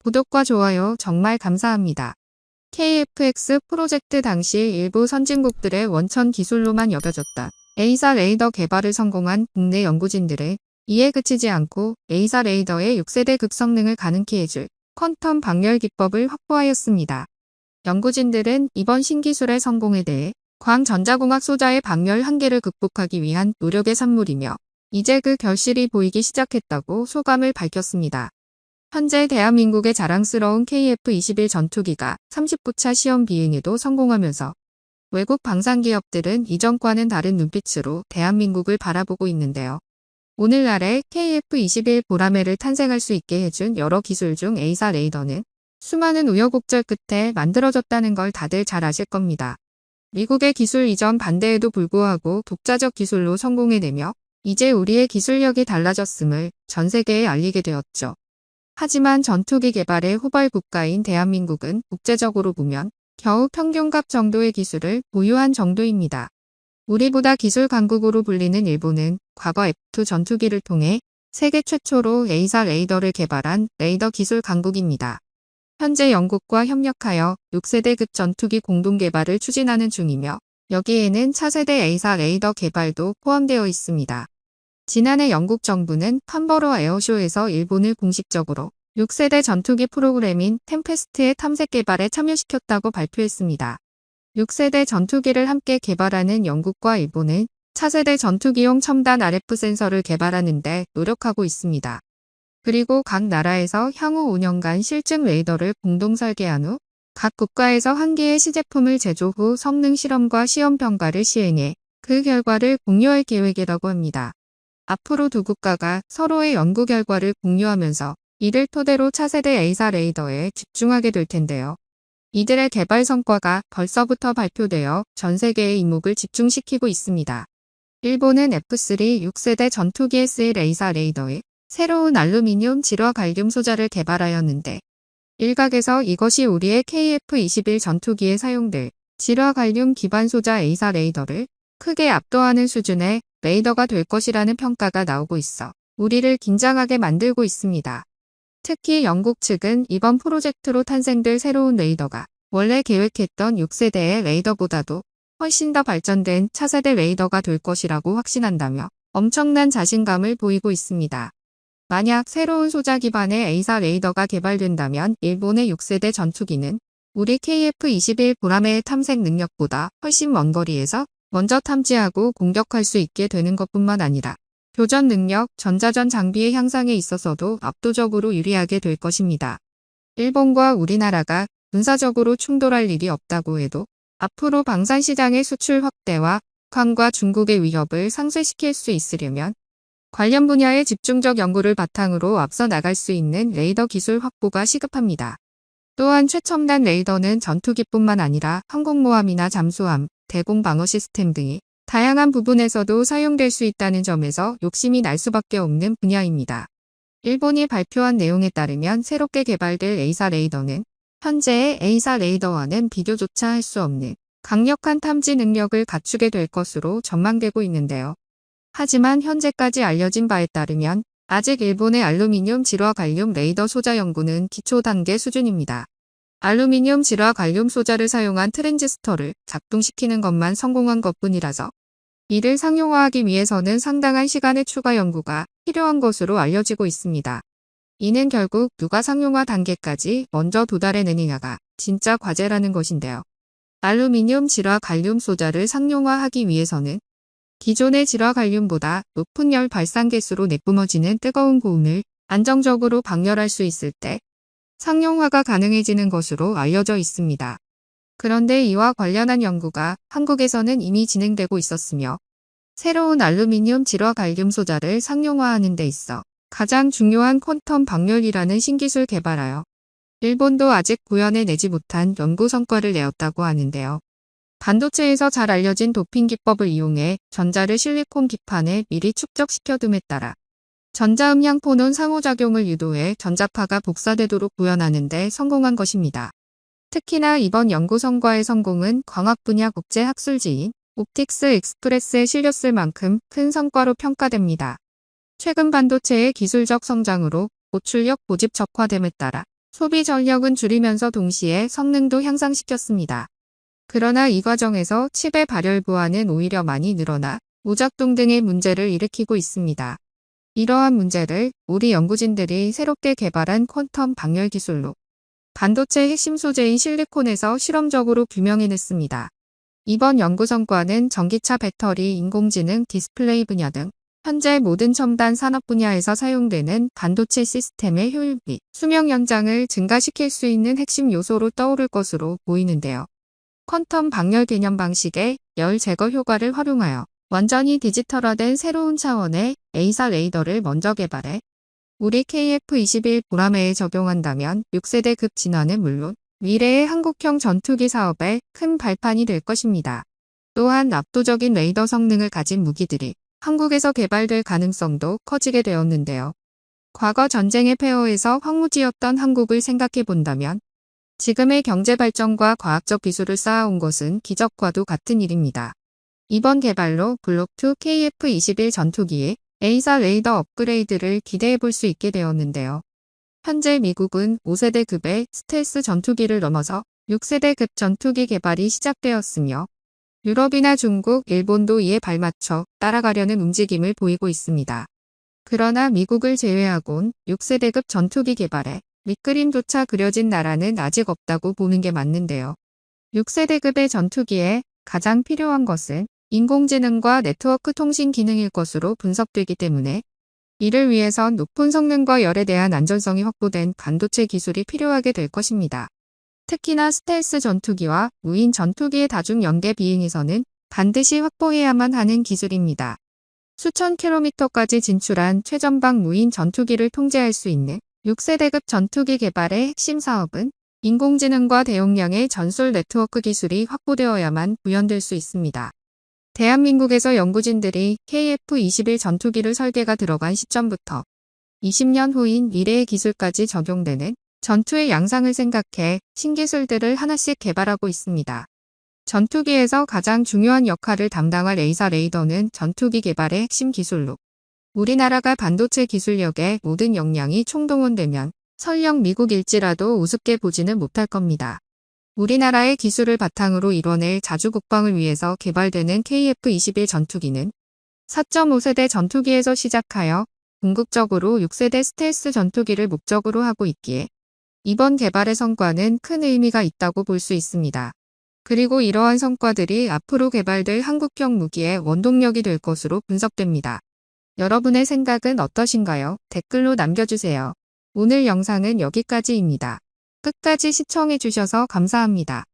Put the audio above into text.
구독과 좋아요 정말 감사합니다. KF-X 프로젝트 당시 일부 선진국들의 원천 기술로만 여겨졌다. 에이사 레이더 개발을 성공한 국내 연구진들은 이에 그치지 않고 에이사 레이더의 6세대 극성능을 가능케 해줄 퀀텀 방열 기법을 확보하였습니다. 연구진들은 이번 신기술의 성공에 대해 광전자공학 소자의 방열 한계를 극복하기 위한 노력의 산물이며 이제 그 결실이 보이기 시작했다고 소감을 밝혔습니다. 현재 대한민국의 자랑스러운 KF-21 전투기가 39차 시험 비행에도 성공하면서 외국 방산기업들은 이전과는 다른 눈빛으로 대한민국을 바라보고 있는데요. 오늘날의 KF-21 보라매를 탄생할 수 있게 해준 여러 기술 중 에이사 레이더는 수많은 우여곡절 끝에 만들어졌다는 걸 다들 잘 아실 겁니다. 미국의 기술 이전 반대에도 불구하고 독자적 기술로 성공해내며 이제 우리의 기술력이 달라졌음을 전 세계에 알리게 되었죠. 하지만 전투기 개발의 후발 국가인 대한민국은 국제적으로 보면 겨우 평균급 정도의 기술을 보유한 정도입니다. 우리보다 기술 강국으로 불리는 일본은 과거 F2 전투기를 통해 세계 최초로 에이사 레이더를 개발한 레이더 기술 강국입니다. 현재 영국과 협력하여 6세대 급 전투기 공동 개발을 추진하는 중이며 여기에는 차세대 에이사 레이더 개발도 포함되어 있습니다. 지난해 영국 정부는 팜버러 에어쇼에서 일본을 공식적으로 6세대 전투기 프로그램인 템페스트의 탐색 개발에 참여시켰다고 발표했습니다. 6세대 전투기를 함께 개발하는 영국과 일본은 차세대 전투기용 첨단 RF 센서를 개발하는 데 노력하고 있습니다. 그리고 각 나라에서 향후 5년간 실증 레이더를 공동 설계한 후 각 국가에서 한 개의 시제품을 제조 후 성능 실험과 시험 평가를 시행해 그 결과를 공유할 계획이라고 합니다. 앞으로 두 국가가 서로의 연구 결과를 공유하면서 이를 토대로 차세대 에이사 레이더에 집중하게 될 텐데요. 이들의 개발 성과가 벌써부터 발표되어 전 세계의 이목을 집중시키고 있습니다. 일본은 F3 6세대 전투기에 쓰일 에이사 레이더에 새로운 알루미늄 질화 갈륨 소자를 개발하였는데 일각에서 이것이 우리의 KF-21 전투기에 사용될 질화 갈륨 기반 소자 에이사 레이더를 크게 압도하는 수준의 레이더가 될 것이라는 평가가 나오고 있어 우리를 긴장하게 만들고 있습니다. 특히 영국 측은 이번 프로젝트로 탄생될 새로운 레이더가 원래 계획했던 6세대의 레이더보다도 훨씬 더 발전된 차세대 레이더가 될 것이라고 확신한다며 엄청난 자신감을 보이고 있습니다. 만약 새로운 소자 기반의 에이사 레이더가 개발된다면 일본의 6세대 전투기는 우리 KF-21 보라매의 탐색 능력보다 훨씬 먼 거리에서 먼저 탐지하고 공격할 수 있게 되는 것뿐만 아니라 교전 능력, 전자전 장비의 향상에 있어서도 압도적으로 유리하게 될 것입니다. 일본과 우리나라가 군사적으로 충돌할 일이 없다고 해도 앞으로 방산시장의 수출 확대와 북한과 중국의 위협을 상쇄시킬 수 있으려면 관련 분야의 집중적 연구를 바탕으로 앞서 나갈 수 있는 레이더 기술 확보가 시급합니다. 또한 최첨단 레이더는 전투기뿐만 아니라 항공모함이나 잠수함, 대공 방어 시스템 등의 다양한 부분에서도 사용될 수 있다는 점에서 욕심이 날 수밖에 없는 분야입니다. 일본이 발표한 내용에 따르면 새롭게 개발될 에이사 레이더는 현재의 에이사 레이더와는 비교조차 할 수 없는 강력한 탐지 능력을 갖추게 될 것으로 전망되고 있는데요. 하지만 현재까지 알려진 바에 따르면 아직 일본의 알루미늄 질화 갈륨 레이더 소자 연구는 기초 단계 수준입니다. 알루미늄 질화 갈륨 소자를 사용한 트랜지스터를 작동시키는 것만 성공한 것뿐이라서 이를 상용화하기 위해서는 상당한 시간의 추가 연구가 필요한 것으로 알려지고 있습니다. 이는 결국 누가 상용화 단계까지 먼저 도달해내느냐가 진짜 과제라는 것인데요. 알루미늄 질화 갈륨 소자를 상용화하기 위해서는 기존의 질화 갈륨보다 높은 열 발산 개수로 내뿜어지는 뜨거운 고온을 안정적으로 방열할 수 있을 때 상용화가 가능해지는 것으로 알려져 있습니다. 그런데 이와 관련한 연구가 한국에서는 이미 진행되고 있었으며 새로운 알루미늄 질화 갈륨 소자를 상용화하는 데 있어 가장 중요한 퀀텀 방열이라는 신기술 개발하여 일본도 아직 구현해내지 못한 연구 성과를 내었다고 하는데요. 반도체에서 잘 알려진 도핑 기법을 이용해 전자를 실리콘 기판에 미리 축적시켜둠에 따라 전자음양 포논 상호작용을 유도해 전자파가 복사되도록 구현하는 데 성공한 것입니다. 특히나 이번 연구 성과의 성공은 광학 분야 국제학술지인 옵틱스 익스프레스에 실렸을 만큼 큰 성과로 평가됩니다. 최근 반도체의 기술적 성장으로 고출력 고집 적화됨에 따라 소비 전력은 줄이면서 동시에 성능도 향상시켰습니다. 그러나 이 과정에서 칩의 발열 보안은 오히려 많이 늘어나 오작동 등의 문제를 일으키고 있습니다. 이러한 문제를 우리 연구진들이 새롭게 개발한 퀀텀 방열 기술로 반도체 핵심 소재인 실리콘에서 실험적으로 규명해냈습니다. 이번 연구 성과는 전기차 배터리, 인공지능, 디스플레이 분야 등 현재 모든 첨단 산업 분야에서 사용되는 반도체 시스템의 효율 및 수명 연장을 증가시킬 수 있는 핵심 요소로 떠오를 것으로 보이는데요. 퀀텀 방열 개념 방식의 열 제거 효과를 활용하여 완전히 디지털화된 새로운 차원의 A사 레이더를 먼저 개발해 우리 KF-21 보라매에 적용한다면 6세대 급 진화는 물론 미래의 한국형 전투기 사업에 큰 발판이 될 것입니다. 또한 압도적인 레이더 성능을 가진 무기들이 한국에서 개발될 가능성도 커지게 되었는데요. 과거 전쟁의 폐허에서 황무지였던 한국을 생각해 본다면 지금의 경제 발전과 과학적 기술을 쌓아온 것은 기적과도 같은 일입니다. 이번 개발로 블록2 KF-21 전투기의 A사 레이더 업그레이드를 기대해 볼 수 있게 되었는데요. 현재 미국은 5세대급의 스텔스 전투기를 넘어서 6세대급 전투기 개발이 시작되었으며 유럽이나 중국, 일본도 이에 발맞춰 따라가려는 움직임을 보이고 있습니다. 그러나 미국을 제외하곤 6세대급 전투기 개발에 밑그림조차 그려진 나라는 아직 없다고 보는 게 맞는데요. 6세대급의 전투기에 가장 필요한 것은 인공지능과 네트워크 통신 기능일 것으로 분석되기 때문에 이를 위해선 높은 성능과 열에 대한 안전성이 확보된 반도체 기술이 필요하게 될 것입니다. 특히나 스텔스 전투기와 무인 전투기의 다중 연계 비행에서는 반드시 확보해야만 하는 기술입니다. 수천 킬로미터까지 진출한 최전방 무인 전투기를 통제할 수 있는 6세대급 전투기 개발의 핵심 사업은 인공지능과 대용량의 전술 네트워크 기술이 확보되어야만 구현될 수 있습니다. 대한민국에서 연구진들이 KF-21 전투기를 설계가 들어간 시점부터 20년 후인 미래의 기술까지 적용되는 전투의 양상을 생각해 신기술들을 하나씩 개발하고 있습니다. 전투기에서 가장 중요한 역할을 담당할 A사 레이더는 전투기 개발의 핵심 기술로 우리나라가 반도체 기술력의 모든 역량이 총동원되면 설령 미국일지라도 우습게 보지는 못할 겁니다. 우리나라의 기술을 바탕으로 이뤄낼 자주국방을 위해서 개발되는 KF-21 전투기는 4.5세대 전투기에서 시작하여 궁극적으로 6세대 스텔스 전투기를 목적으로 하고 있기에 이번 개발의 성과는 큰 의미가 있다고 볼 수 있습니다. 그리고 이러한 성과들이 앞으로 개발될 한국형 무기의 원동력이 될 것으로 분석됩니다. 여러분의 생각은 어떠신가요? 댓글로 남겨주세요. 오늘 영상은 여기까지입니다. 끝까지 시청해주셔서 감사합니다.